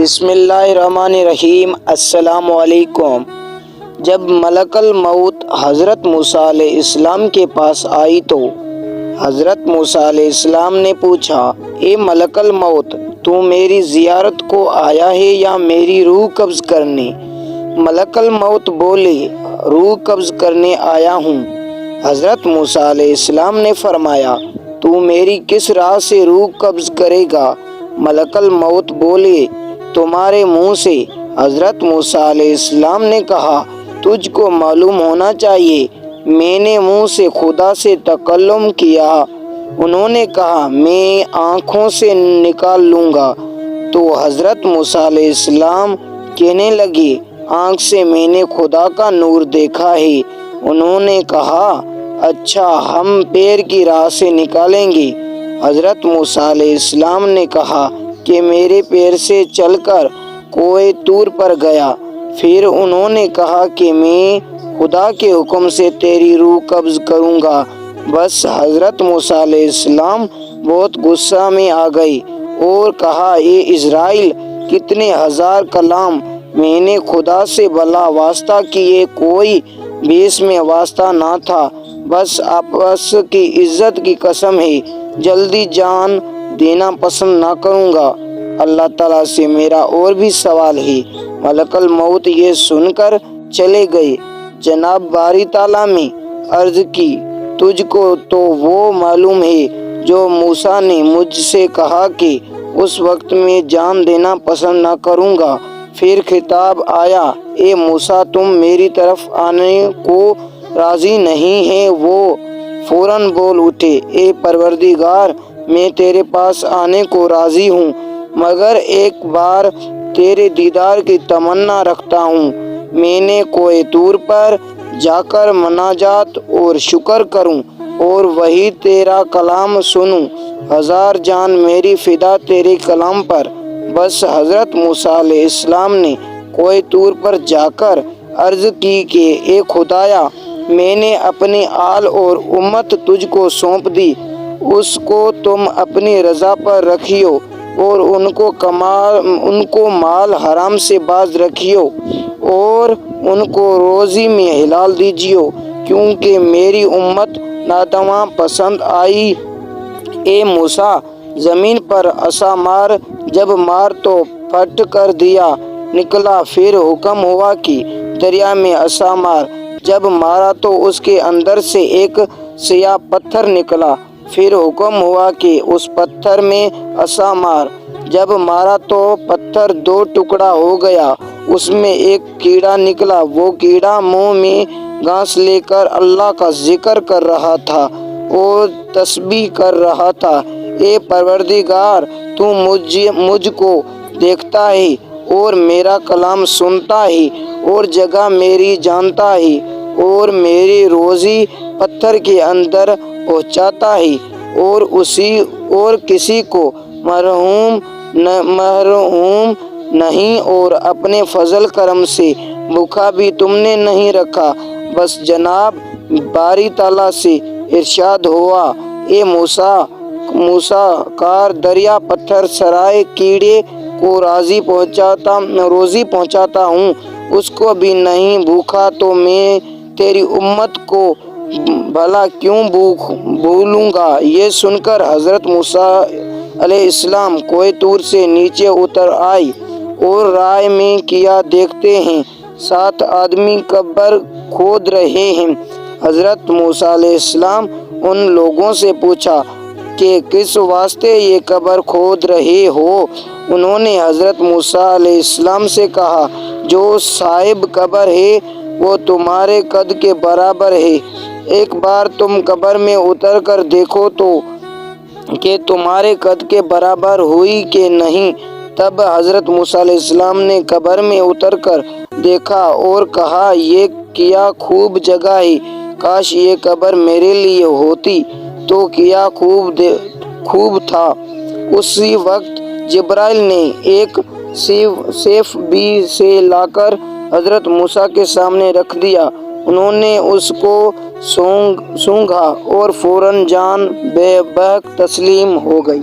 بسم اللہ الرحمن الرحیم۔ السلام علیکم۔ جب ملک الموت حضرت موسیٰ علیہ السلام کے پاس آئی تو حضرت موسیٰ علیہ السلام نے پوچھا، اے ملک الموت، تو میری زیارت کو آیا ہے یا میری روح قبض کرنے؟ ملک الموت بولے، روح قبض کرنے آیا ہوں۔ حضرت موسیٰ علیہ السلام نے فرمایا، تو میری کس راہ سے روح قبض کرے گا؟ ملک الموت بولے، تمہارے منہ سے۔ حضرت موسیٰ علیہ السلام نے کہا، تجھ کو معلوم ہونا چاہیے، میں نے منہ سے خدا سے تکلم کیا۔ انہوں نے کہا، میں آنکھوں سے نکال لوں گا۔ تو حضرت موسیٰ علیہ السلام کہنے لگے، آنکھ سے میں نے خدا کا نور دیکھا ہے۔ انہوں نے کہا، اچھا، ہم پیر کی راہ سے نکالیں گے۔ حضرت موسیٰ علیہ السلام نے کہا کہ میرے پیر سے چل کر کوہ طور پر گیا۔ پھر انہوں نے کہا کہ میں خدا کے حکم سے تیری روح قبض کروں گا۔ بس حضرت موسیٰ علیہ السلام بہت غصہ میں آ گئے اور کہا، اے اسرائیل، کتنے ہزار کلام میں نے خدا سے بلا واسطہ کیے، کوئی بھی اس میں واسطہ نہ تھا۔ بس آپس کی عزت کی قسم ہے، جلدی جان دینا پسند نہ کروں گا۔ اللہ تعالیٰ سے میرا اور بھی سوال ہے۔ ملک الموت یہ سن کر چلے گئے۔ جناب باری تعالیٰ میں عرض کی، تجھ کو تو وہ معلوم ہے جو موسیٰ نے مجھ سے کہا کہ اس وقت میں جان دینا پسند نہ کروں گا۔ پھر خطاب آیا، اے موسیٰ، تم میری طرف آنے کو راضی نہیں ہیں؟ وہ فوراً بول اٹھے، اے پروردگار، میں تیرے پاس آنے کو راضی ہوں، مگر ایک بار تیرے دیدار کی تمنا رکھتا ہوں۔ میں نے کوہ طور پر جا کر مناجات اور شکر کروں اور وہی تیرا کلام سنوں۔ ہزار جان میری فدا تیرے کلام پر۔ بس حضرت موسیٰ علیہ السلام نے کوہ طور پر جا کر عرض کی کہ اے خدایا، میں نے اپنی آل اور امت تجھ کو سونپ دی، اس کو تم اپنی رضا پر رکھیو اور ان کو مال حرام سے باز رکھیو اور ان کو روزی میں حلال دیجیو، کیونکہ میری امت ناتواں پسند آئی۔ اے موسیٰ، زمین پر عصا مار۔ جب مار تو پھٹ کر دیا نکلا۔ پھر حکم ہوا کہ دریا میں عصا مار۔ جب مارا تو اس کے اندر سے ایک سیاہ پتھر نکلا۔ پھر حکم ہوا کہ اس پتھر میں عصا مار۔ جب مارا تو پتھر دو ٹکڑا ہو گیا، اس میں ایک کیڑا نکلا۔ وہ کیڑا منہ میں گھاس لے کر اللہ کا ذکر کر رہا تھا اور تسبیح کر رہا تھا۔ اے پروردگار، تو مجھ کو دیکھتا ہے اور میرا کلام سنتا ہے اور جگہ میری جانتا ہے اور میری روزی پتھر کے اندر پہنچاتا ہے اور کسی کو محروم نہیں، اور اپنے فضل کرم سے بھوکا بھی تم نے نہیں رکھا۔ بس جناب باری تعالیٰ سے ارشاد ہوا، اے موسیٰ، کار دریا پتھر سرائے کیڑے کو روزی پہنچاتا ہوں، اس کو بھی نہیں بھوکا، تو میں تیری امت کو بھلا کیوں بھولوں گا؟ یہ سن کر حضرت موسیٰ علیہ السلام کوہ طور سے نیچے اتر آئے اور رائے میں کیا دیکھتے ہیں 7 آدمی قبر کھود رہے ہیں۔ حضرت موسیٰ علیہ السلام ان لوگوں سے پوچھا کہ کس واسطے یہ قبر کھود رہے ہو؟ انہوں نے حضرت موسیٰ علیہ السلام سے کہا، جو صاحب قبر ہے وہ تمہارے قد کے برابر ہے، ایک بار تم قبر میں اتر کر دیکھو تو کہ تمہارے قد کے برابر ہوئی کہ نہیں۔ تب حضرت موسیٰ علیہ السلام نے قبر میں اتر کر دیکھا اور کہا، یہ کیا خوب جگہ ہے، کاش یہ قبر میرے لیے ہوتی تو کیا خوب تھا۔ اسی وقت جبرائیل نے ایک سیف بھی سے لا کر حضرت موسیٰ کے سامنے رکھ دیا۔ انہوں نے اس کو سونگھا اور فوراً جان بے بحق تسلیم ہو گئی۔